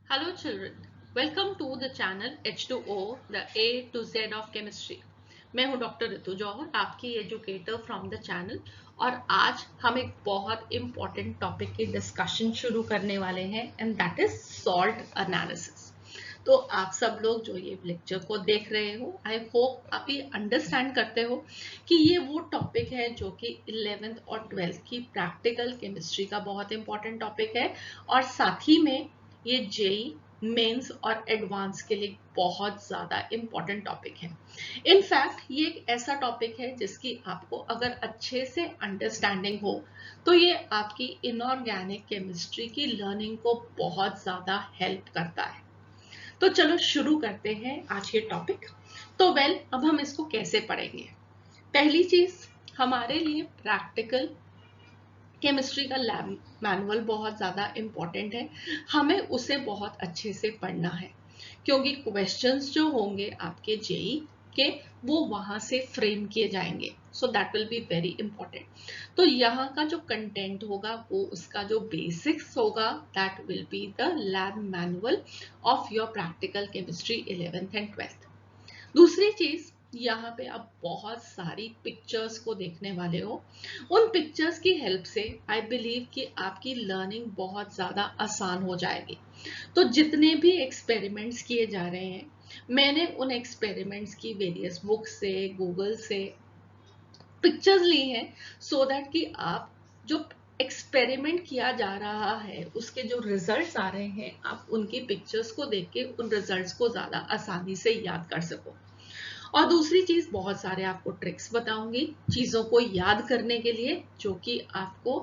Hello children, welcome to the channel H2O, the A to Z of Chemistry. मैं हूं doctor ऋतु जौहर, आपकी educator from the channel. और आज हम एक बहुत इम्पॉर्टेंट टॉपिक की डिस्कशन शुरू करने वाले हैं and that is salt analysis. तो आप सब लोग जो ये लेक्चर को देख रहे हो, आई होप आप ये अंडरस्टैंड करते हो कि ये वो टॉपिक है जो कि 11th और 12th की प्रैक्टिकल केमिस्ट्री का बहुत इंपॉर्टेंट टॉपिक है और साथ ही में ये जेई मेंस और एडवांस के लिए बहुत ज्यादा इंपॉर्टेंट टॉपिक है। इनफैक्ट ये एक ऐसा टॉपिक है जिसकी आपको अगर अच्छे से अंडरस्टैंडिंग हो तो ये आपकी इनऑर्गेनिक केमिस्ट्री की लर्निंग को बहुत ज्यादा हेल्प करता है। तो चलो शुरू करते हैं आज के टॉपिक। तो अब हम इसको कैसे पढ़ेंगे। पहली चीज, हमारे लिए प्रैक्टिकल केमिस्ट्री का लैब मैनुअल बहुत ज़्यादा इम्पॉर्टेंट है। हमें उसे बहुत अच्छे से पढ़ना है क्योंकि क्वेश्चंस जो होंगे आपके जेई के वो वहां से फ्रेम किए जाएंगे, so that will be very important. तो यहाँ का जो कंटेंट होगा वो उसका जो बेसिक्स होगा that will be the lab manual of your practical chemistry 11th and 12th। दूसरी चीज, यहाँ पे आप बहुत सारी पिक्चर्स को देखने वाले हो। उन पिक्चर्स की हेल्प से आई बिलीव कि आपकी लर्निंग बहुत ज्यादा आसान हो जाएगी। तो जितने भी एक्सपेरिमेंट्स किए जा रहे हैं, मैंने उन एक्सपेरिमेंट्स की वेरियस बुक से, गूगल से पिक्चर्स ली हैं सो दैट कि आप जो एक्सपेरिमेंट किया जा रहा है उसके जो रिजल्ट्स आ रहे हैं आप उनकी पिक्चर्स को देख के उन रिजल्ट्स को ज्यादा आसानी से याद कर सको। और दूसरी चीज, बहुत सारे आपको ट्रिक्स बताऊंगी चीजों को याद करने के लिए जो कि आपको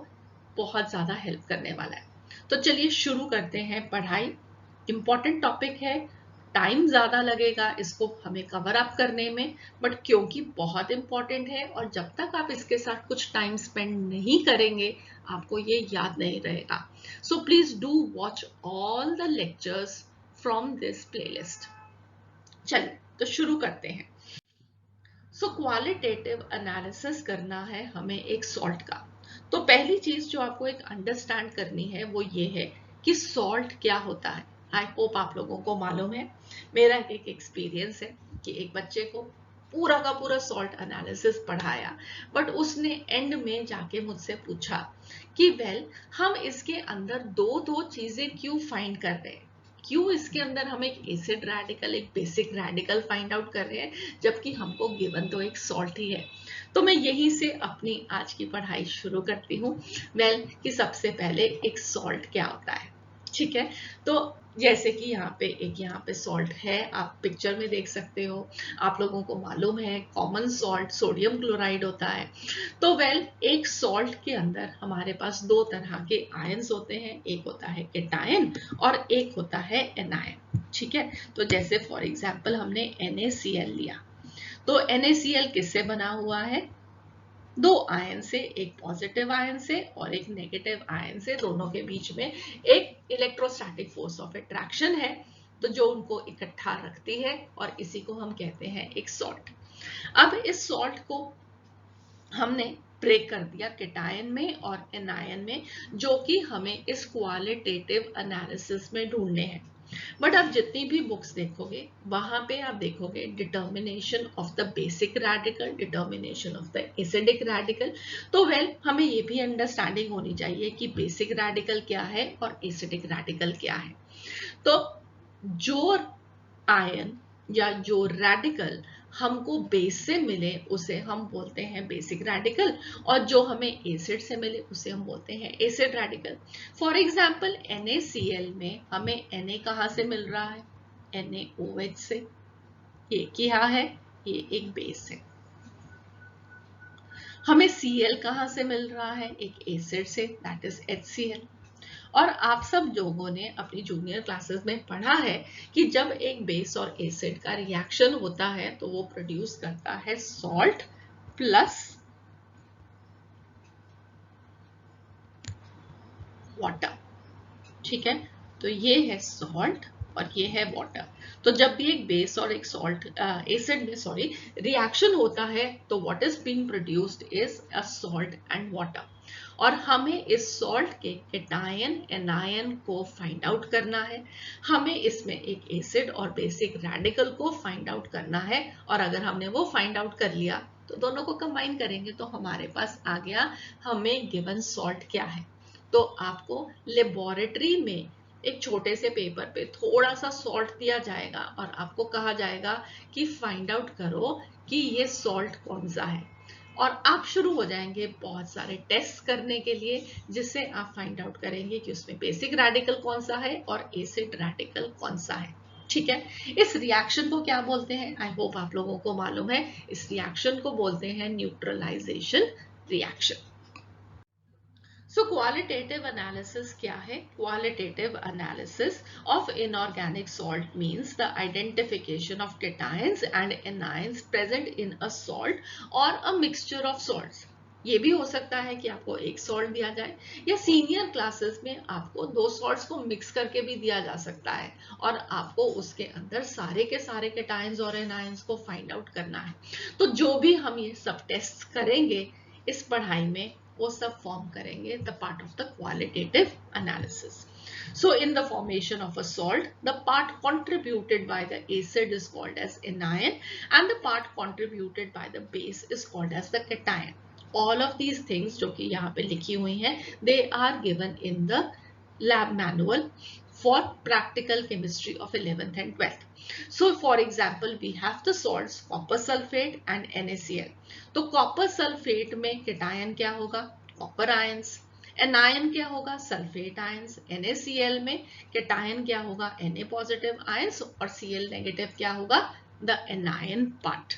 बहुत ज्यादा हेल्प करने वाला है। तो चलिए शुरू करते हैं पढ़ाई। इंपॉर्टेंट टॉपिक है, टाइम ज्यादा लगेगा इसको हमें कवर अप करने में, बट क्योंकि बहुत इंपॉर्टेंट है और जब तक आप इसके साथ कुछ टाइम स्पेंड नहीं करेंगे आपको ये याद नहीं रहेगा। So please do watch all the lectures from this playlist. चलिए तो शुरू करते हैं। सो क्वालिटेटिव एनालिसिस करना है हमें एक सॉल्ट का। तो पहली चीज जो आपको एक अंडरस्टैंड करनी है वो ये है कि सॉल्ट क्या होता है। आई होप आप लोगों को मालूम है। मेरा एक एक्सपीरियंस है कि एक बच्चे को पूरा का पूरा सॉल्ट एनालिसिस पढ़ाया, बट उसने एंड में जाके मुझसे पूछा कि हम इसके अंदर दो दो चीजें क्यों फाइंड कर रहे हैं, क्यों इसके अंदर हम एक एसिड रेडिकल एक बेसिक रेडिकल फाइंड आउट कर रहे हैं जबकि हमको गिवन तो एक सॉल्ट ही है। तो मैं यहीं से अपनी आज की पढ़ाई शुरू करती हूँ। कि सबसे पहले एक सॉल्ट क्या होता है। ठीक है, तो जैसे कि यहाँ पे सॉल्ट है, आप पिक्चर में देख सकते हो। आप लोगों को मालूम है कॉमन सॉल्ट सोडियम क्लोराइड होता है। तो एक सॉल्ट के अंदर हमारे पास दो तरह के आयंस होते हैं, एक होता है केटायन और एक होता है एनायन। ठीक है, तो जैसे फॉर एग्जांपल हमने NaCl लिया, तो NaCl किससे बना हुआ है, दो आयन से, एक पॉजिटिव आयन से और एक नेगेटिव आयन से, दोनों के बीच में एक इलेक्ट्रोस्टैटिक फोर्स ऑफ अट्रैक्शन है तो जो उनको इकट्ठा रखती है और इसी को हम कहते हैं एक सॉल्ट। अब इस सॉल्ट को हमने ब्रेक कर दिया केटायन में और एनायन में, जो कि हमें इस क्वालिटेटिव एनालिसिस में ढूंढने हैं। बट आप जितनी भी बुक्स देखोगे वहां पे आप देखोगे determination of the basic radical, determination of the acidic radical. तो हमें ये भी अंडरस्टैंडिंग होनी चाहिए कि बेसिक रेडिकल क्या है और एसिडिक रेडिकल क्या है। तो जो आयन या जो रेडिकल हमको बेस से मिले उसे हम बोलते हैं बेसिक रेडिकल, और जो हमें एसिड से मिले उसे हम बोलते हैं acid radical. For example NaCl में हमें Na कहाँ से मिल रहा है, NaOH से। ये क्या है, ये एक बेस है। हमें Cl कहाँ से मिल रहा है, एक एसिड से, दैट इज HCl। और आप सब लोगों ने अपनी जूनियर क्लासेस में पढ़ा है कि जब एक बेस और एसिड का रिएक्शन होता है तो वो प्रोड्यूस करता है सॉल्ट प्लस वाटर। ठीक है, तो ये है सॉल्ट और ये है वाटर। तो जब भी एक बेस और एक सॉल्ट एसिड में रिएक्शन होता है तो what is being produced is a salt and water. और हमें इस सॉल्ट के केटायन एनायन को फाइंड आउट करना है। हमें इसमें एक एसिड और बेसिक रेडिकल को फाइंड आउट करना है, और अगर हमने वो फाइंड आउट कर लिया तो दोनों को कंबाइन करेंगे तो हमारे पास आ गया हमें गिवन सॉल्ट क्या है। तो आपको लेबोरेटरी में एक छोटे से पेपर पे थोड़ा सा सॉल्ट दिया जाएगा और आपको कहा जाएगा कि फाइंड आउट करो कि ये सॉल्ट कौन सा है, और आप शुरू हो जाएंगे बहुत सारे टेस्ट करने के लिए, जिससे आप फाइंड आउट करेंगे कि उसमें बेसिक रेडिकल कौन सा है और एसिड रेडिकल कौन सा है। ठीक है, इस रिएक्शन को क्या बोलते हैं, आई होप आप लोगों को मालूम है। इस रिएक्शन को बोलते हैं neutralisation reaction. So qualitative analysis क्या है? Qualitative analysis of inorganic salt means the identification of cations and anions present in a salt or a mixture of salts. ये भी हो सकता है कि आपको एक सॉल्ट दिया जाए, या सीनियर क्लासेस में आपको दो सॉल्ट्स को मिक्स करके भी दिया जा सकता है और आपको उसके अंदर सारे के सारे केटायंस और एनायंस को फाइंड आउट करना है। तो जो भी हम ये सब टेस्ट करेंगे इस पढ़ाई में, वो सब फॉर्म करेंगे the part of the qualitative analysis. So in the formation of a salt, the part contributed by the acid is called as anion and the part contributed by the base is called as the cation. All of these things जो कि यहाँ पे लिखी हुई हैं, they are given in the lab manual for practical chemistry of 11th and 12th. So for example, we have the salts copper sulfate and NaCl. तो copper sulfate में cation क्या होगा? Copper ions. एनायन क्या होगा? Sulphate ions. NaCl में cation क्या होगा? Na positive ions, और Cl नेगेटिव क्या होगा? The anion part.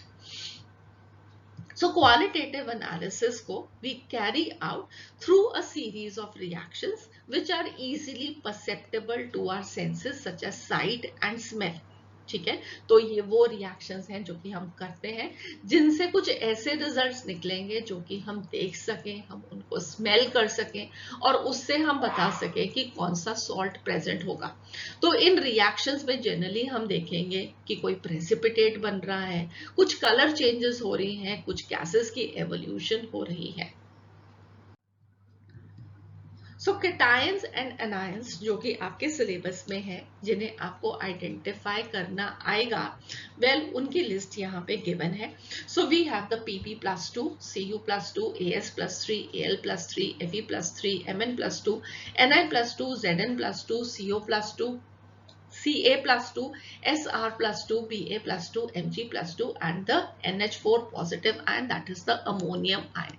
So qualitative analysis को we carry out through a series of reactions which are easily perceptible to our senses such as sight and smell. ठीक है, तो ये वो reactions हैं जो कि हम करते हैं जिनसे कुछ ऐसे रिजल्ट्स निकलेंगे जो कि हम देख सकें, हम उनको स्मेल कर सकें और उससे हम बता सकें कि कौन सा सॉल्ट प्रेजेंट होगा। तो इन रिएक्शंस में जनरली हम देखेंगे कि कोई प्रेसिपिटेट बन रहा है, कुछ कलर चेंजेस हो रही हैं, कुछ गैसेस की एवोल्यूशन हो रही है। सो केटायंस एंड एनायंस जो कि आपके सिलेबस में है, जिन्हें आपको आइडेंटिफाई करना आएगा, वेल उनकी लिस्ट यहाँ पे गिवन है। So we have the Pp+2, Cu+2, As+3, Al+3, Fe+3, Mn+2, Ni+2, Zn+2, Co+2, Ca+2, Sr+2, Ba+2, Mg+2 and the NH4 positive ion, that is the ammonium ion.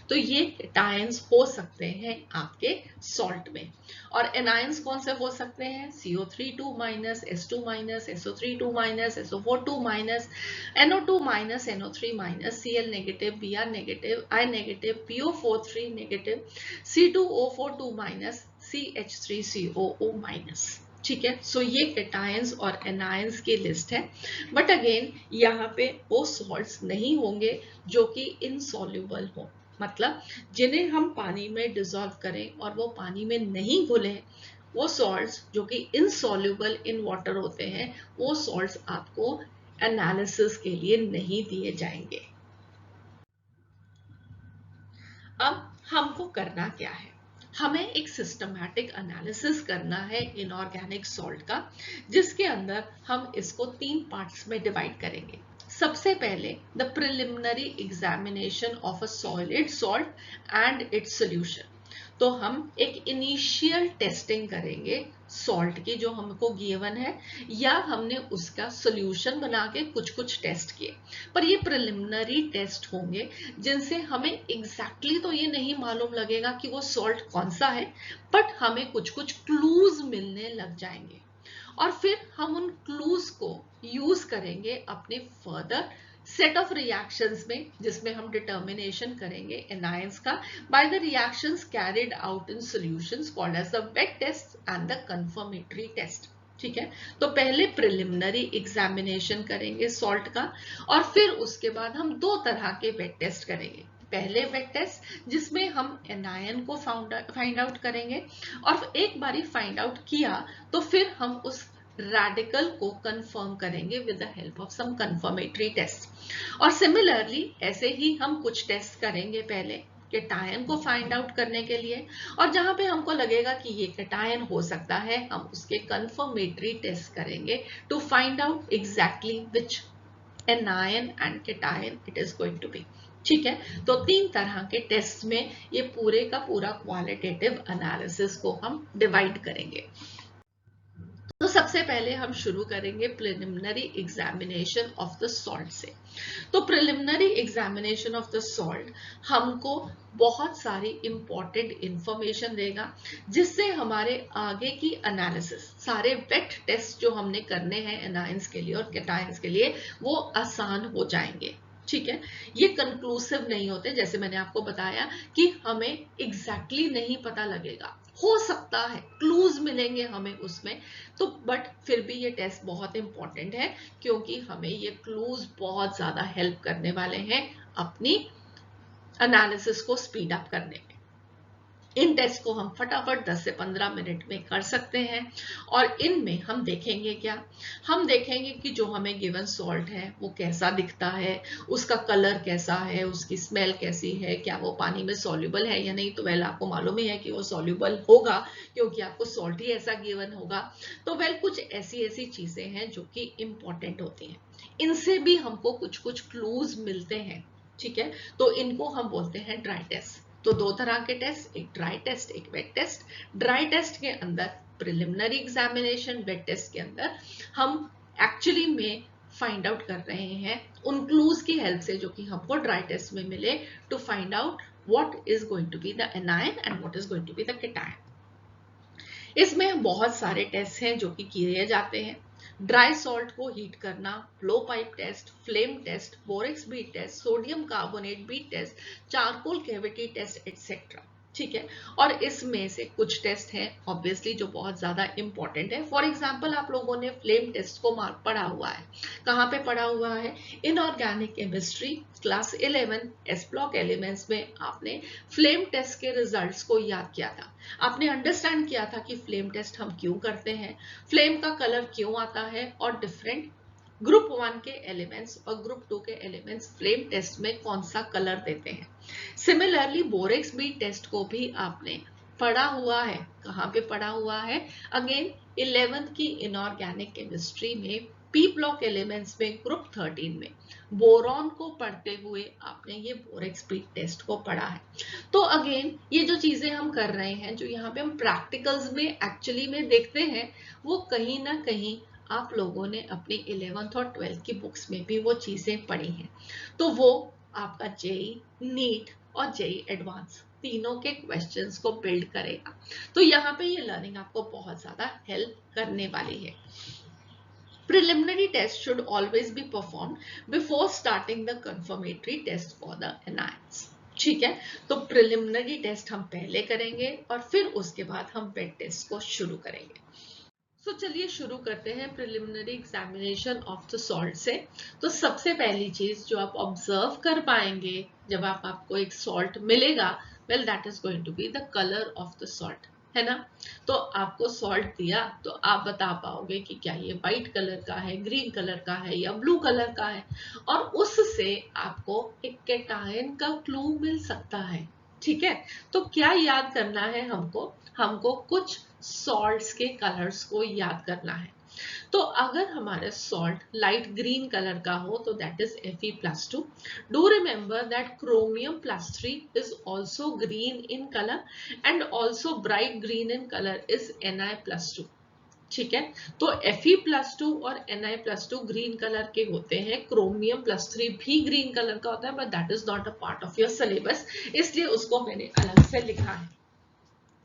तो ये cations हो सकते हैं आपके सॉल्ट में, और एनायंस कौन से हो सकते हैं? CO3 2-, S2-, SO3 2-, SO4 2-, NO2-, NO3-, Cl negative, Br negative, I negative, PO4 negative, C2O4 2-, CH3COO-। ठीक है, सो ये केटायंस और एनायंस की लिस्ट है, बट अगेन यहाँ पे वो सॉल्ट्स नहीं होंगे जो कि इनसॉल्युबल हो, मतलब जिन्हें हम पानी में डिसॉल्व करें और वो पानी में नहीं घुले, वो सॉल्ट्स जो कि इनसॉल्युबल इन वाटर होते हैं, वो सॉल्ट्स आपको एनालिसिस के लिए नहीं दिए जाएंगे। अब हमको करना क्या है? हमें एक सिस्टमैटिक एनालिसिस करना है इनऑर्गेनिक सॉल्ट का, जिसके अंदर हम इसको 3 पार्ट्स में डिवाइड करेंगे। सबसे पहले the preliminary examination of a solid salt and it's solution. तो हम एक इनिशियल टेस्टिंग करेंगे सॉल्ट की जो हमको गिवन है, या हमने उसका सॉल्यूशन बना के कुछ टेस्ट किए, पर ये प्रिलिमिनरी टेस्ट होंगे जिनसे हमें एग्जैक्टली तो ये नहीं मालूम लगेगा कि वो सॉल्ट कौन सा है, बट हमें कुछ क्लूज मिलने लग जाएंगे, और फिर हम उन क्लूज को यूज करेंगे अपने फर्दर सेट ऑफ रिएक्शंस में, जिसमें हम डिटर्मिनेशन करेंगे एनायंस का by the reactions carried out in solutions called as the wet test and the confirmatory test. ठीक है, तो पहले प्रिलिमिनरी एग्जामिनेशन करेंगे सॉल्ट का, और फिर उसके बाद हम 2 तरह के वेट टेस्ट करेंगे। पहले वेट टेस्ट जिसमें हम एनायन को फाइंड आउट करेंगे, और एक बारी फाइंड आउट किया तो फिर हम उस रेडिकल को कंफर्म करेंगे with the help of some confirmatory test. और सिमिलरली ऐसे ही हम कुछ टेस्ट करेंगे पहले, केटायन को फाइंड आउट करने के लिए, और जहां पे हमको लगेगा कि ये केटायन हो सकता है हम उसके कंफर्मेटरी टेस्ट करेंगे to find out exactly which anion and cation it is going to be. ठीक है, तो 3 तरह के टेस्ट में ये पूरे का पूरा क्वालिटेटिव एनालिसिस को हम डिवाइड करेंगे। तो सबसे पहले हम शुरू करेंगे preliminary examination of the salt से। तो preliminary examination of the salt हमको बहुत सारी इंपॉर्टेंट इंफॉर्मेशन देगा, जिससे हमारे आगे की एनालिसिस, सारे वेट टेस्ट जो हमने करने हैं एनायंस के लिए और केटायंस के लिए, वो आसान हो जाएंगे। ठीक है, ये कंक्लूसिव नहीं होते, जैसे मैंने आपको बताया कि हमें एग्जैक्टली नहीं पता लगेगा, हो सकता है क्लूज मिलेंगे हमें उसमें, तो बट फिर भी ये टेस्ट बहुत इंपॉर्टेंट है, क्योंकि हमें ये क्लूज बहुत ज्यादा हेल्प करने वाले हैं अपनी एनालिसिस को स्पीड अप करने में। इन टेस्ट को हम फटाफट 10 से 15 मिनट में कर सकते हैं, और इनमें हम देखेंगे क्या, हम देखेंगे कि जो हमें गिवन सॉल्ट है वो कैसा दिखता है, उसका कलर कैसा है, उसकी स्मेल कैसी है, क्या वो पानी में सॉल्युबल है या नहीं। तो वेल आपको मालूम ही है कि वो सॉल्युबल होगा, क्योंकि आपको सॉल्ट ही ऐसा गिवन होगा। तो वेल कुछ ऐसी ऐसी चीजें हैं जो कि इंपॉर्टेंट होती हैं, इनसे भी हमको कुछ कुछ क्लूज मिलते हैं। ठीक है, तो इनको हम बोलते हैं ड्राई टेस्ट। तो 2 तरह के टेस्ट, एक ड्राई टेस्ट एक वेट टेस्ट। ड्राई टेस्ट के अंदर प्रिलिमिनरी एग्जामिनेशन, वेट टेस्ट के अंदर हम एक्चुअली में फाइंड आउट कर रहे हैं उन क्लूज की हेल्प से जो कि हमको ड्राई टेस्ट में मिले, to find out what is going to be the anion and what is going to be the cation. इसमें बहुत सारे टेस्ट हैं जो कि किए जाते हैं। ड्राई सॉल्ट को हीट करना, blow pipe test, flame test, borax bead test, sodium carbonate bead test, charcoal cavity test etcetera. ठीक है, और इसमें से कुछ टेस्ट हैं ऑब्वियसली जो बहुत ज्यादा इंपॉर्टेंट है। फॉर एग्जांपल आप लोगों ने फ्लेम टेस्ट को मार्क पढ़ा हुआ है, कहाँ पे पढ़ा हुआ है, inorganic chemistry class 11 S block elements में आपने फ्लेम टेस्ट के रिजल्ट्स को याद किया था। आपने अंडरस्टैंड किया था कि फ्लेम टेस्ट हम क्यों करते हैं, फ्लेम का कलर क्यों आता है, और डिफरेंट ग्रुप 1 के एलिमेंट्स और ग्रुप 2 के एलिमेंट्स फ्लेम टेस्ट में कौन सा कलर देते हैं। सिमिलरली बोरेक्स बीट टेस्ट को भी आपने पढ़ा हुआ है, कहाँ पे पढ़ा हुआ है, अगेन 11th की इनऑर्गेनिक केमिस्ट्री में पी ब्लॉक एलिमेंट्स में ग्रुप 13 में बोरॉन को पढ़ते हुए आपने ये बोरेक्स बीट टेस्ट को पढ़ा है। तो अगेन ये जो चीजें हम कर रहे हैं, जो यहाँ पे हम प्रैक्टिकल्स में एक्चुअली में देखते हैं, वो कहीं ना कहीं आप लोगों ने अपनी 11th और 12th की बुक्स में भी वो चीजें पढ़ी हैं। तो वो आपका जेई, नीट और जेई एडवांस तीनों के क्वेश्चंस को बिल्ड करेगा। तो यहाँ पे ये लर्निंग आपको बहुत ज्यादा हेल्प करने वाली है। Preliminary test should always be performed before starting the confirmatory test for the anions. ठीक है, तो प्रिलिमिनरी टेस्ट हम पहले करेंगे और फिर उसके बाद हम वेट टेस्ट को शुरू करेंगे। तो चलिए शुरू करते हैं preliminary examination of the salt से। तो सबसे पहली चीज जो आप ऑब्जर्व कर पाएंगे जब आपको एक सॉल्ट मिलेगा, well that is going to be the colour of the salt, है ना। तो आपको सॉल्ट दिया तो आप बता पाओगे कि क्या ये व्हाइट कलर का है, ग्रीन कलर का है या ब्लू कलर का है, और उससे आपको एक केटायन का क्लू मिल सकता है। ठीक है, तो क्या याद करना है हमको कुछ सॉल्ट्स के कलर्स को याद करना है। तो अगर हमारे सॉल्ट लाइट ग्रीन कलर का हो तो that is Fe+2। Do remember that chromium +3 is also green in colour and also bright green in colour is Na+2। ठीक है, तो Fe+2 और Na+2 ग्रीन कलर के होते हैं, क्रोमियम +3 भी ग्रीन कलर का होता है, but that is not a part of your syllabus, इसलिए उसको मैंने अलग से लिखा है।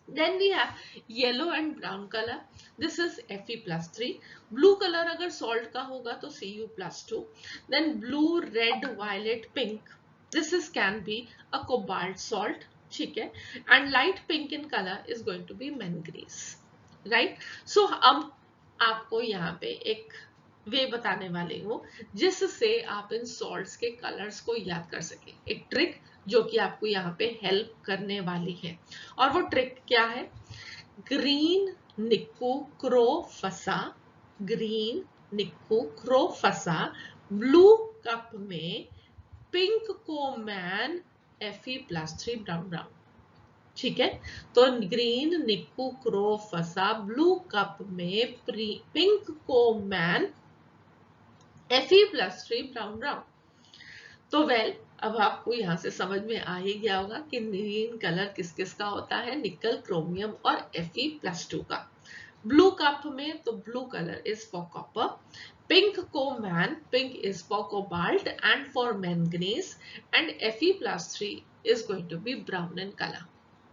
Then we have yellow and brown color. This is Fe+3. Blue color अगर salt का होगा तो Cu+2. Then blue, red, violet, pink. This is can be a cobalt salt. ठीक है, and light pink in color is going to be manganese. Right? So अब आपको यहाँ पे एक वे बताने वाली हूँ जिससे आप इन सॉल्ट्स के कलर्स को याद कर सके, एक ट्रिक जो कि आपको यहाँ पे हेल्प करने वाली है। और वो ट्रिक क्या है, ग्रीन निक्कू क्रो फसा, ग्रीन निक्कू क्रो फसा, ब्लू कप में पिंक को मैन Fe+3 ब्राउन ब्राउन। ठीक है, तो ग्रीन निक्कू क्रो फंसा ब्लू कप में पिंक को मैन Fe+3 ब्राउन ब्राउन। तो अब आपको यहाँ से समझ में आ ही गया होगा कि ग्रीन कलर किस किस का होता है, निकल, क्रोमियम और Fe+2 का। ब्लू कप में तो blue colour is for copper, pink को मैन, pink is for cobalt and for manganese, and Fe+3 is going to be brown in colour.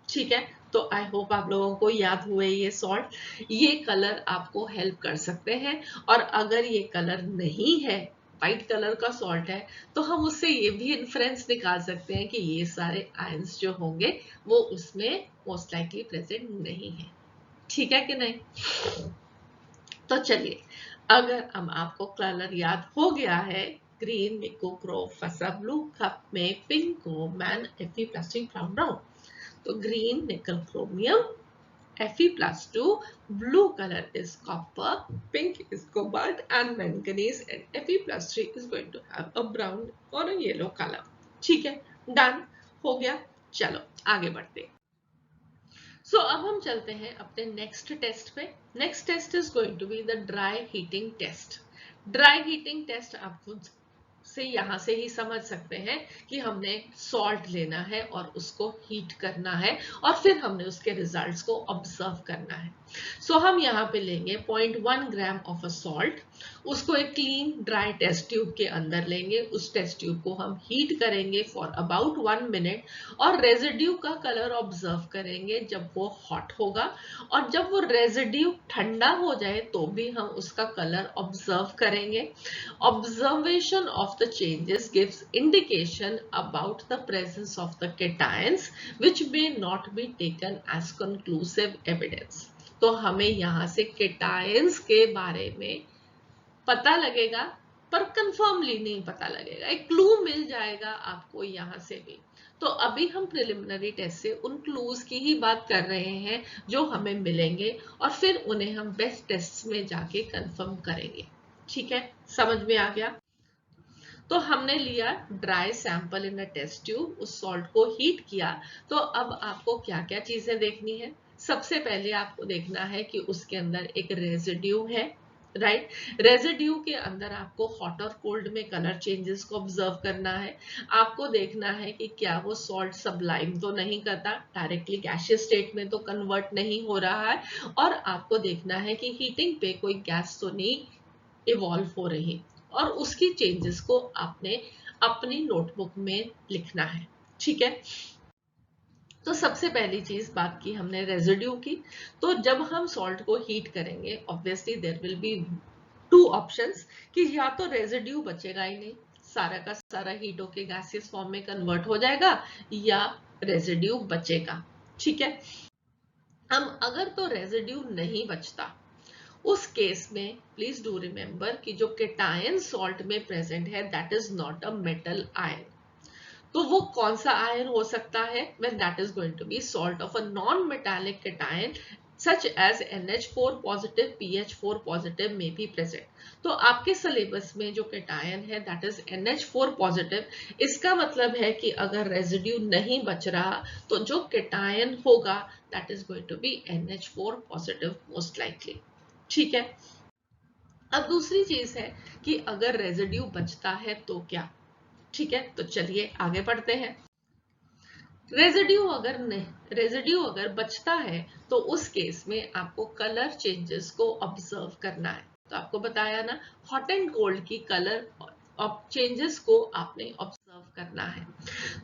ठीक है, तो आई होप आप लोगों को याद हुए ये सॉल्ट, ये कलर आपको हेल्प कर सकते हैं। और अगर ये कलर नहीं है, व्हाइट कलर का सॉल्ट है, तो हम उससे ये भी इन्फ्रेंस निकाल सकते हैं कि ये सारे आयंस जो होंगे वो उसमें मोस्ट लाइकली प्रेजेंट नहीं है। ठीक है कि नहीं? तो चलिए, अगर हम आपको कलर याद हो गया है, ग्रीन निको क्रो फसा ब्लू कप में पिंक को मैन Fe+3 ब्राउन ब्राउन, तो ग्रीन निकल chromium, Fe+2, blue color is copper, pink is cobalt and manganese, and Fe+3 is going to have a brown or a yellow color. ठीक है, done हो गया। चलो आगे बढ़ते हैं। सो अब हम चलते हैं अपने नेक्स्ट टेस्ट पे। Next test is going to be the dry heating test. Dry heating test आप खुद से यहाँ से ही समझ सकते हैं कि हमने सॉल्ट लेना है और उसको हीट करना है और फिर हमने उसके रिजल्ट्स को ऑब्जर्व करना है। सो हम यहाँ पे लेंगे 0.1 ग्राम ऑफ अ सॉल्ट, उसको एक क्लीन ड्राई टेस्ट ट्यूब के अंदर लेंगे, उस टेस्ट ट्यूब को हम हीट करेंगे फॉर अबाउट 1 मिनट और रेजिड्यू का कलर ऑब्जर्व करेंगे जब वो हॉट होगा, और जब वो रेजिड्यू ठंडा हो जाए तो भी हम उसका कलर ऑब्जर्व करेंगे। Observation of the changes gives indication about the presence of the cations which may not be taken as conclusive evidence. तो हमें यहाँ से cations के बारे में पता लगेगा पर कंफर्मली नहीं पता लगेगा, एक क्लू मिल जाएगा आपको यहाँ से भी। तो अभी हम प्रिलिमिनरी टेस्ट से उन क्लूज की ही बात कर रहे हैं जो हमें मिलेंगे और फिर उन्हें हम बेस्ट टेस्ट में जाके कंफर्म करेंगे। ठीक है, समझ में आ गया? तो हमने लिया dry sample in a test tube, उस सॉल्ट को हीट किया। तो अब आपको क्या क्या चीजें देखनी है? सबसे पहले आपको देखना है कि उसके अंदर एक रेजिड्यू है, राइट? रेजिड्यू के अंदर आपको हॉट और कोल्ड में कलर चेंजेस को ऑब्जर्व करना है। आपको देखना है कि क्या वो सॉल्ट सबलाइम तो नहीं करता, डायरेक्टली गैसियस स्टेट में तो कन्वर्ट नहीं हो रहा है, और आपको देखना है कि हीटिंग पे कोई गैस तो नहीं इवॉल्व हो रही, और उसकी चेंजेस को आपने अपनी नोटबुक में लिखना है। ठीक है, तो सबसे पहली चीज बात की हमने रेजिड्यू की। तो जब हम सॉल्ट को हीट करेंगे, obviously there will be two options, कि या तो रेजिड्यू बचेगा ही नहीं, सारा का सारा हीट होके गैसियस फॉर्म में कन्वर्ट हो जाएगा, या रेजिड्यू बचेगा। ठीक है, हम अगर तो रेजिड्यू नहीं बचता, उस केस में प्लीज डू रिमेंबर कि जो केटायन सॉल्ट में प्रेजेंट है that is not a metal ion. तो वो कौन सा आयन हो सकता है? When that is going to be salt of a non metallic cation such as NH4 positive, PH4 positive may be present। तो आपके सिलेबस में जो केटायन है दैट इज NH4 पॉजिटिव। इसका मतलब है कि अगर रेजिड्यू नहीं बच रहा तो जो केटायन होगा that is going to be NH4 positive most likely. ठीक है, अब दूसरी चीज है कि अगर रेजिड्यू बचता है तो क्या। ठीक है, तो चलिए आगे बढ़ते हैं। रेजिड्यू अगर बचता है तो उस केस में आपको कलर चेंजेस को ऑब्जर्व करना है। तो आपको बताया ना, हॉट एंड कोल्ड की कलर चेंजेस को आपने ऑब्जर्व करना है।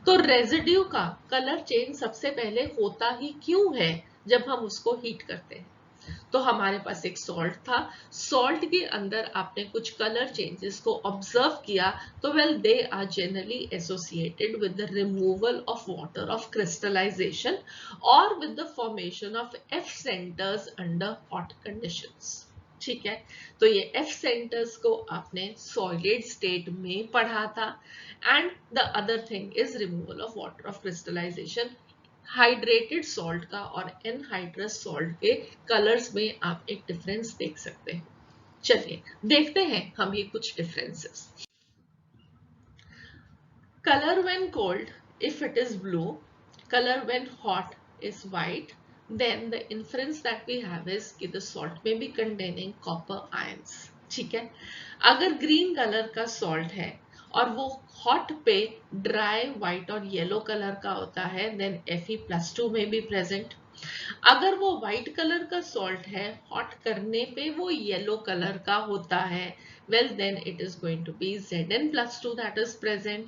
तो रेजिड्यू का कलर चेंज सबसे पहले होता ही क्यों है जब हम उसको हीट करते हैं? तो हमारे पास एक सॉल्ट था, सॉल्ट के अंदर आपने कुछ कलर चेंजेस को ऑब्जर्व किया, तो well they are generally associated with the removal of water of crystallisation और with the formation of F centres under hot conditions. ठीक है, तो ये एफ सेंटर्स को आपने सॉलिड स्टेट में पढ़ा था। And the other thing is removal of water of crystallization. Hydrated salt का और एनहाइड्रस सॉल्ट के कलर्स में आप एक डिफरेंस देख सकते हैं। चलिए देखते हैं हम ये कुछ differences. Colour when cold if it is blue, color when hot is white, then the inference that we have is कि the salt may be containing copper ions. ठीक है, अगर ग्रीन कलर का सॉल्ट है और वो हॉट पे dry white और येलो कलर का होता है, देन Fe+2 में बी प्रेजेंट. अगर वो व्हाइट कलर का सॉल्ट है, हॉट करने पे वो येलो कलर का होता है, well then it is going to be Zn+2 that is present.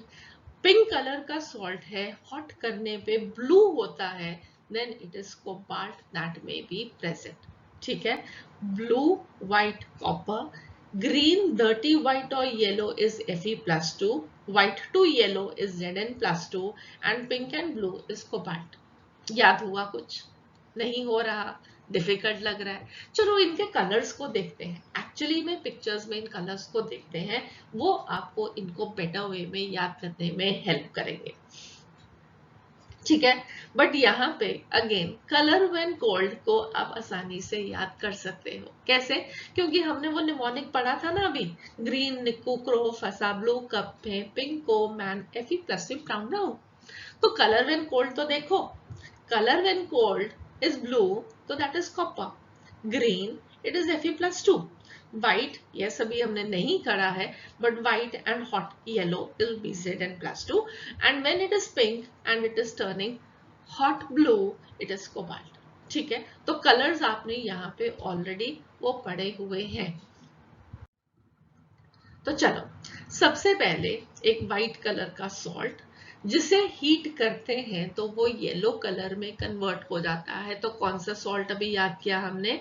Pink colour का सॉल्ट है, हॉट करने पे ब्लू होता है, then it is cobalt that may be present. ठीक है, blue white copper, green dirty white और yellow is Fe+2, white to yellow is Zn+2 and pink and blue is cobalt. याद हुआ? कुछ नहीं हो रहा? डिफिकल्ट लग रहा है? चलो इनके कलर्स को देखते हैं. एक्चुअली में पिक्चर्स में इन कलर्स को देखते हैं, वो आपको इनको बेटर वे में याद करने में हेल्प करेंगे. ठीक है, बट यहाँ पे अगेन कलर व्हेन कोल्ड को आप आसानी से याद कर सकते हो. कैसे? क्योंकि हमने वो निमोनिक पढ़ा था ना अभी. ग्रीन निक्कू क्रो फसा ब्लू कप पे पिंक को मैन Fe+2 ब्राउन ब्राउन. तो कलर व्हेन कोल्ड तो देखो, color when cold is blue, so that is copper. Green, it is Fe+2. White, yes अभी हमने नहीं करा है, but white and hot yellow will be Zn+2. And when it is pink and it is turning hot blue, it is cobalt. ठीक है, तो colors आपने यहाँ पे already वो पढ़े हुए हैं. तो चलो, सबसे पहले एक व्हाइट कलर का सॉल्ट जिसे हीट करते हैं तो वो येलो कलर में कन्वर्ट हो जाता है. तो कौन सा सॉल्ट अभी याद किया हमने?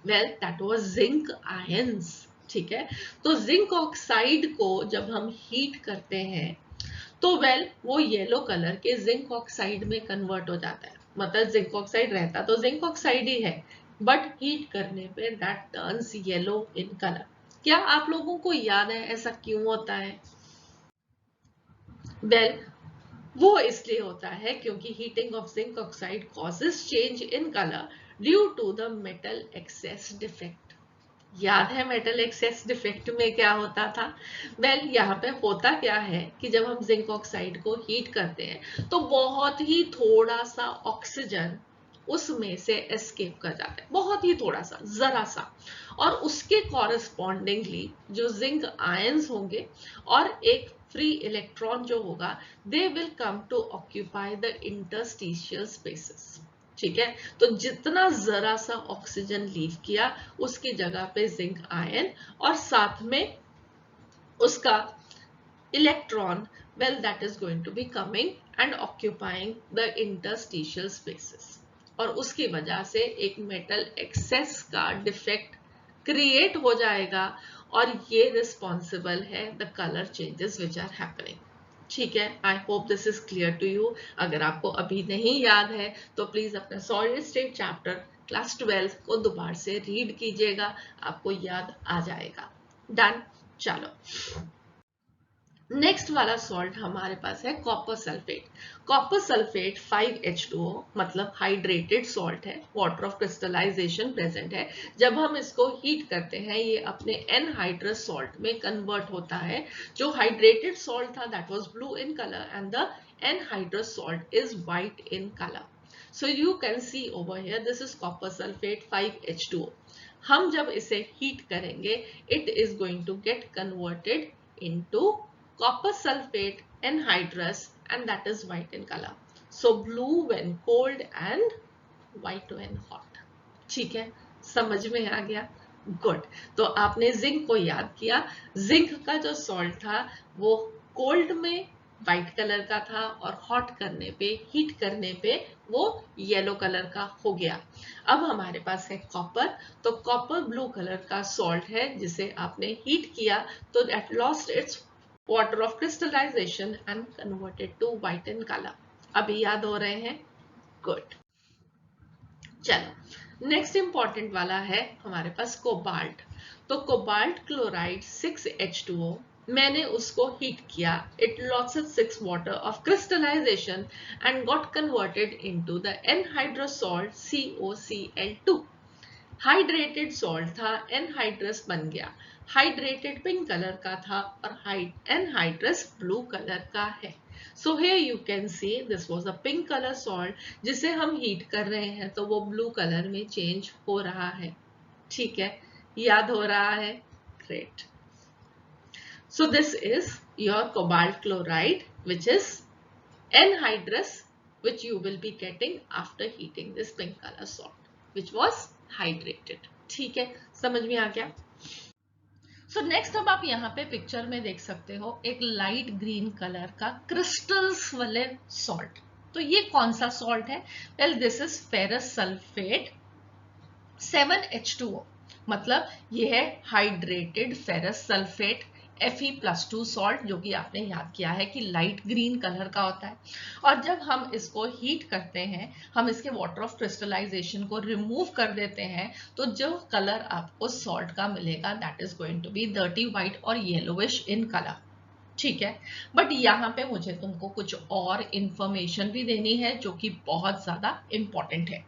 Well that was zinc ions. ठीक है, तो जिंक ऑक्साइड को जब हम हीट करते हैं तो वेल वो येलो कलर के जिंक ऑक्साइड में कन्वर्ट हो जाता है. मतलब जिंक ऑक्साइड रहता तो जिंक ऑक्साइड ही है, बट हीट करने पे that turns yellow in colour. क्या आप लोगों को याद है ऐसा क्यों होता है? वेल वो इसलिए होता है क्योंकि heating of zinc oxide causes change in colour due to the metal excess defect. याद है मेटल एक्सेस डिफेक्ट में क्या होता था? वेल यहाँ पे होता क्या है कि जब हम जिंक ऑक्साइड को हीट करते हैं तो बहुत ही थोड़ा सा ऑक्सीजन उसमें से एस्केप कर जाता है, बहुत ही थोड़ा सा, जरा सा, और उसके कॉरेस्पॉन्डिंगली जो जिंक आयंस होंगे और एक फ्री इलेक्ट्रॉन जो होगा, they will come to occupy the interstitial spaces. ठीक है, तो जितना जरा सा ऑक्सीजन लीव किया उसकी जगह पे जिंक आयन और साथ में उसका electron, well that is going to be coming and occupying the interstitial spaces. और उसकी वजह से एक मेटल एक्सेस का डिफेक्ट क्रिएट हो जाएगा और ये रिस्पॉन्सिबल है the colour changes which are happening. ठीक है, I hope this is clear to you. अगर आपको अभी नहीं याद है तो प्लीज अपना सॉलिड स्टेट चैप्टर क्लास 12 को दोबारा से रीड कीजिएगा, आपको याद आ जाएगा. डन. चलो, नेक्स्ट वाला सॉल्ट हमारे पास है copper sulphate. Copper sulphate 5H2O मतलब हाइड्रेटेड सॉल्ट है, वाटर ऑफ क्रिस्टलाइजेशन प्रेजेंट है. जब हम इसको हीट करते हैं ये अपने एनहाइड्रस सॉल्ट में कन्वर्ट होता है. जो हाइड्रेटेड सॉल्ट था that was blue in colour and the anhydrous salt is white in colour. So you can see over here this is copper sulphate 5H2O. हम जब इसे हीट करेंगे it is going to get converted into copper sulfate anhydrous and that is white in color. So blue when cold and white when hot. ठीक है, समझ में आ गया? Good. तो आपने जिंक को याद किया. जिंक का जो सॉल्ट था वो कोल्ड में व्हाइट कलर का था और हॉट करने पे, हीट करने पे वो येलो कलर का हो गया. अब हमारे पास है कॉपर. तो कॉपर ब्लू कलर का सॉल्ट है जिसे आपने हीट किया तो that lost its water of crystallization and converted to white in color. अभी याद हो रहे हैं? गुड. चलो, नेक्स्ट इंपॉर्टेंट वाला है हमारे पास कोबाल्ट. तो कोबाल्ट क्लोराइड 6H2O, मैंने उसको हीट किया. It losses 6 water of crystallization and got converted into the anhydrous salt COCl2. Hydrated salt था, एनहाइड्रस बन गया. हाइड्रेटेड पिंक कलर का था और एनहाइड्रस ब्लू कलर का है. So here you can see this was a pink colour salt जिसे हम हीट कर रहे हैं तो वो ब्लू कलर में चेंज हो रहा है। ठीक है, याद हो रहा है? Great. So this is your cobalt chloride which is anhydrous, which you will be getting after heating this pink color salt which was hydrated। ठीक है, समझ में आ गया? सो नेक्स्ट अब आप यहाँ पे पिक्चर में देख सकते हो एक लाइट ग्रीन कलर का क्रिस्टल्स वाले सॉल्ट। तो ये कौन सा सॉल्ट है? Well this is ferrous sulphate 7H2O, मतलब ये है hydrated ferrous sulphate Fe+2 salt, जो कि आपने याद किया है कि लाइट ग्रीन कलर का होता है। और जब हम इसको हीट करते हैं, हम इसके वाटर ऑफ क्रिस्टलाइजेशन को रिमूव कर देते हैं, तो जो कलर आपको सॉल्ट का मिलेगा that is going to be dirty white और येलोविश इन कलर। ठीक है, बट यहाँ पे मुझे तुमको कुछ और इंफॉर्मेशन भी देनी है जो कि बहुत ज्यादा इंपॉर्टेंट है।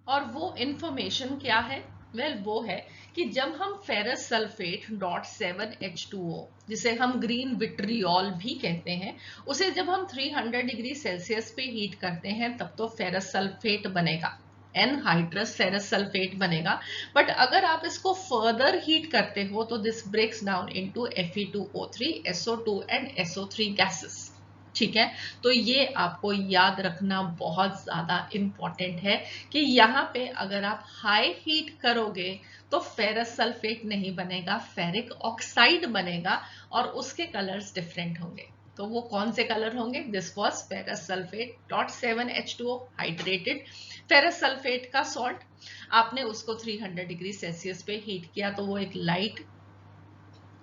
और वो इंफॉर्मेशन क्या है? वेल वो है कि जब हम फेरस सल्फेट .7H2O, जिसे हम ग्रीन विट्रियोल भी कहते हैं, उसे जब हम 300 डिग्री सेल्सियस पे हीट करते हैं तब तो फेरस सल्फेट बनेगा, एनहाइड्रस फेरस सल्फेट बनेगा। बट अगर आप इसको फर्दर हीट करते हो तो this breaks down into Fe2O3, SO2 and SO3 gases. ठीक है, तो ये आपको याद रखना बहुत ज्यादा इंपॉर्टेंट है कि यहाँ पे अगर आप हाई हीट करोगे तो फेरस सल्फेट नहीं बनेगा, फेरिक ऑक्साइड बनेगा और उसके कलर्स डिफरेंट होंगे। तो वो कौन से कलर होंगे? This was ferrous sulphate .7H2O, hydrated ferrous sulphate का सॉल्ट। आपने उसको 300 डिग्री सेल्सियस पे हीट किया तो वो एक लाइट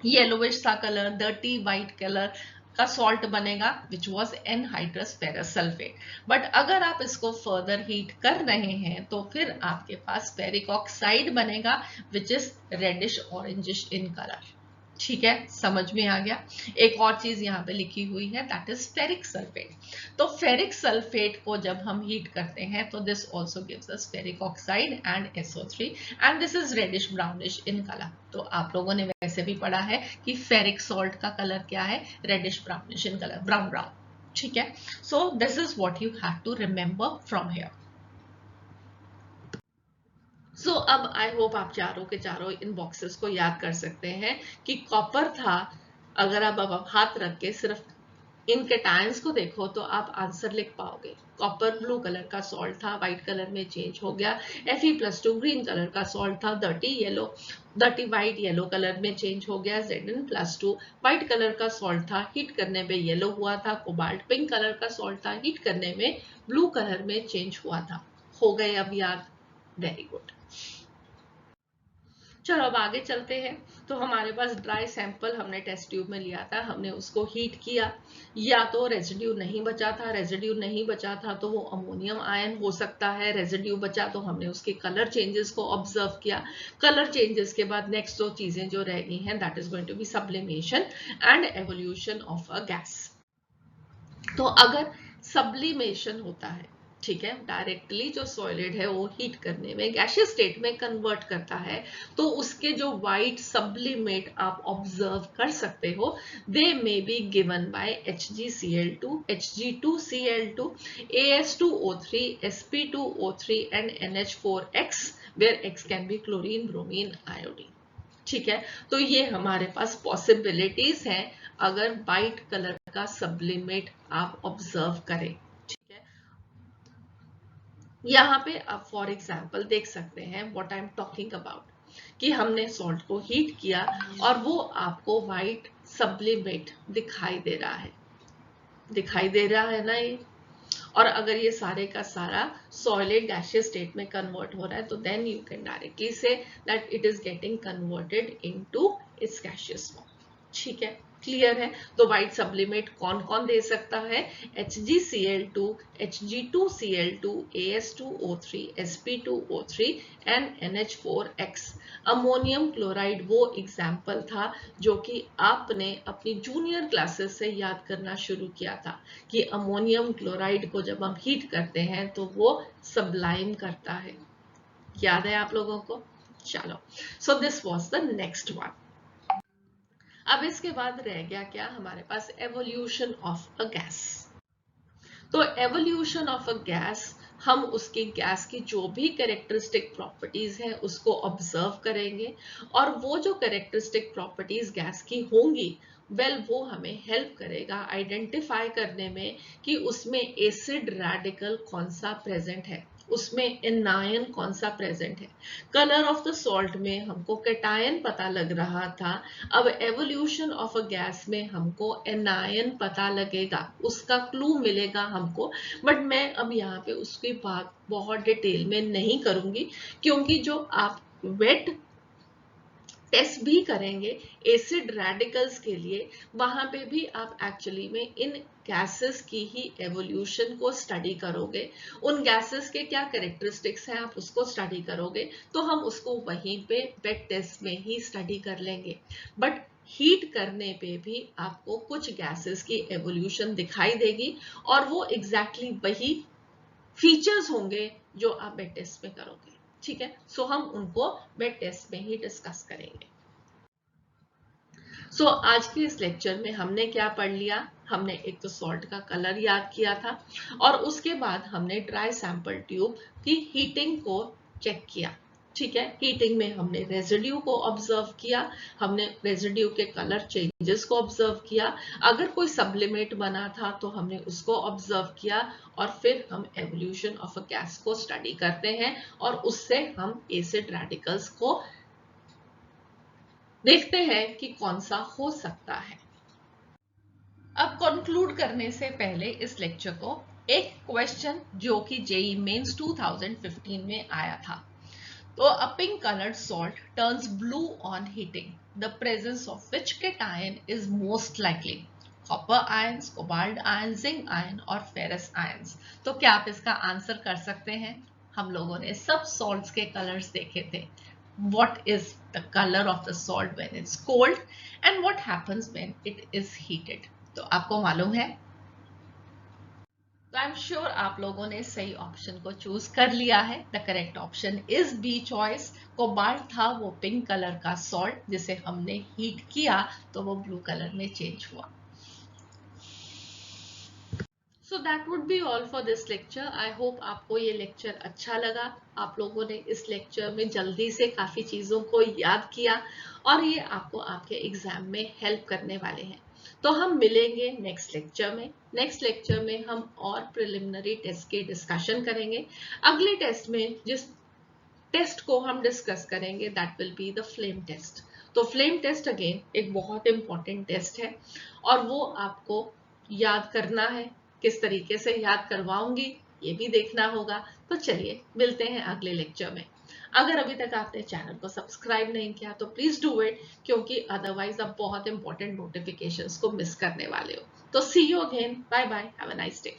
येलोविश सा कलर, डर्टी व्हाइट कलर का सॉल्ट बनेगा which was anhydrous ferrous sulphate. But अगर आप इसको फर्दर हीट कर रहे हैं तो फिर आपके पास फेरिक ऑक्साइड बनेगा which is reddish orangish in colour. ठीक है, समझ में आ गया? एक और चीज यहाँ पे लिखी हुई है दैट इज फेरिक सल्फेट। तो फेरिक सल्फेट को जब हम हीट करते हैं तो this also gives us ferric oxide and SO3 and this is reddish brownish in colour. तो आप लोगों ने वैसे भी पढ़ा है कि फेरिक सॉल्ट का कलर क्या है? Reddish brownish in colour, brown brown. ठीक है, so this is what you have to remember from here. So अब आई होप आप चारों के चारों इन बॉक्सेस को याद कर सकते हैं कि कॉपर था। अगर आप अब हाथ रख के सिर्फ इन कैटायंस को देखो तो आप आंसर लिख पाओगे। कॉपर ब्लू कलर का सॉल्ट था, व्हाइट कलर में चेंज हो गया। Fe+2 ग्रीन कलर का सॉल्ट था, डर्टी व्हाइट येलो कलर में चेंज हो गया। Zn+2 व्हाइट कलर का सॉल्ट था, हीट करने में येलो हुआ था। कोबाल्ट पिंक कलर का सॉल्ट था, हीट करने में ब्लू कलर में चेंज हुआ था। हो गए अब याद? Very good. चलो अब आगे चलते हैं। तो हमारे पास ड्राई सैंपल हमने टेस्ट ट्यूब में लिया था, हमने उसको हीट किया। या तो रेजिड्यू नहीं बचा था, रेजिड्यू नहीं बचा था तो वो अमोनियम आयन हो सकता है। रेजिड्यू बचा तो हमने उसके कलर चेंजेस को ऑब्जर्व किया। कलर चेंजेस के बाद नेक्स्ट दो चीजें जो रह गई हैं that is going to be sublimation and evolution of a gas. तो अगर सब्लिमेशन होता है, ठीक है, डायरेक्टली जो सॉलिड है वो हीट करने में गैसियस स्टेट में कन्वर्ट करता है, तो उसके जो व्हाइट सब्लिमेट आप ऑब्जर्व कर सकते हो they may be given by HgCl2, Hg2Cl2, As2O3, Sp2O3 and NH4X, where X can be chlorine, bromine, iodine। ठीक है, तो ये हमारे पास पॉसिबिलिटीज हैं अगर व्हाइट कलर का सब्लिमेट आप ऑब्जर्व करें। ठीक है, यहाँ पे आप फॉर एग्जांपल देख सकते हैं what I am talking about, कि हमने सॉल्ट को हीट किया और वो आपको व्हाइट सब्लिमेट दिखाई दे रहा है। दिखाई दे रहा है ना ये? और अगर ये सारे का सारा सॉलिड गैसियस स्टेट में कन्वर्ट हो रहा है तो then you can directly see that it is getting converted into its gaseous form. ठीक है, क्लियर है? तो व्हाइट सब्लिमेट कौन कौन दे सकता है? HgCl2, Hg2Cl2, As2O3, Sp2O3 and NH4X। Ammonium chloride वो एग्जाम्पल था जो कि आपने अपनी जूनियर क्लासेस से याद करना शुरू किया था कि अमोनियम क्लोराइड को जब हम हीट करते हैं तो वो सब्लाइम करता है। याद है आप लोगों को? चलो, so this was the next one. अब इसके बाद रह गया क्या हमारे पास, एवोल्यूशन ऑफ अ गैस। तो एवोल्यूशन ऑफ अ गैस, हम उसकी गैस की जो भी कैरेक्टरिस्टिक प्रॉपर्टीज हैं उसको ऑब्जर्व करेंगे, और वो जो कैरेक्टरिस्टिक प्रॉपर्टीज गैस की होंगी, वो हमें हेल्प करेगा आइडेंटिफाई करने में कि उसमें एसिड रेडिकल कौन सा प्रेजेंट है, उसमें एनायन कौन सा प्रेजेंट है। कलर ऑफ द सॉल्ट में हमको कैटायन पता लग रहा था, अब एवोल्यूशन ऑफ अ गैस में हमको एनायन पता लगेगा, उसका क्लू मिलेगा हमको। बट मैं अब यहाँ पे उसकी बात बहुत डिटेल में नहीं करूंगी, क्योंकि जो आप वेट टेस्ट भी करेंगे एसिड रेडिकल्स के लिए, वहां पे भी आप एक्चुअली में इन गैसेस की ही एवोल्यूशन को स्टडी करोगे, उन गैसेस के क्या कैरेक्टरिस्टिक्स हैं आप उसको स्टडी करोगे, तो हम उसको वहीं पे वेट टेस्ट में ही स्टडी कर लेंगे। बट हीट करने पे भी आपको कुछ गैसेस की एवोल्यूशन दिखाई देगी, और वो एग्जैक्टली वही फीचर्स होंगे जो आप वेट टेस्ट में करोगे। ठीक है, सो हम उनको वेट टेस्ट में ही डिस्कस करेंगे। आज के इस लेक्चर में हमने क्या पढ़ लिया, हमने एक तो सॉल्ट का कलर याद किया था, और उसके बाद हमने ड्राई सैंपल ट्यूब की हीटिंग को चेक किया। ठीक है, हीटिंग में हमने रेजिड्यू को ऑब्जर्व किया, हमने रेजिड्यू के कलर चेंजेस को ऑब्जर्व किया, अगर कोई सब्लिमेट बना था तो हमने उसको ऑब्जर्व किया, और फिर हम एवोल्यूशन ऑफ अ गैस को स्टडी करते हैं, और उससे हम एसिड रेडिकल्स को देखते हैं कि कौन सा हो सकता है। अब कंक्लूड करने से पहले इस लेक्चर को एक क्वेश्चन जो कि जेई मेंस 2015 में आया था। तो अ pink colored salt turns blue on heating. The presence of which cation is most likely? Copper ions, cobalt ions, zinc ion और ferrous ions. तो क्या आप इसका आंसर कर सकते हैं? हम लोगों ने सब salts के कलर्स देखे थे। What is the color of the salt when it's cold and what happens when it is heated? तो आपको मालूम है? तो आई एम श्योर आप लोगों ने सही ऑप्शन को चूज कर लिया है। The correct option is B choice. Cobalt था वो पिंक कलर का सॉल्ट जिसे हमने हीट किया तो वो ब्लू कलर में चेंज हुआ। So that would be all for this lecture. I hope आपको ये लेक्चर अच्छा लगा, आप लोगों ने इस लेक्चर में जल्दी से काफी चीजों को याद किया, और ये आपको आपके एग्जाम में हेल्प करने वाले हैं। तो हम मिलेंगे नेक्स्ट लेक्चर में। नेक्स्ट लेक्चर में हम और प्रिलिमिनरी टेस्ट के डिस्कशन करेंगे। अगले टेस्ट में जिस टेस्ट को हम डिस्कस करेंगे that will be the flame test. तो फ्लेम टेस्ट अगेन एक बहुत इंपॉर्टेंट टेस्ट है, और वो आपको याद करना है। किस तरीके से याद करवाऊंगी ये भी देखना होगा। तो चलिए मिलते हैं अगले लेक्चर में। अगर अभी तक आपने चैनल को सब्सक्राइब नहीं किया तो प्लीज डू इट, क्योंकि अदरवाइज आप बहुत इंपॉर्टेंट नोटिफिकेशंस को मिस करने वाले हो। तो see you again, bye bye, have a nice day.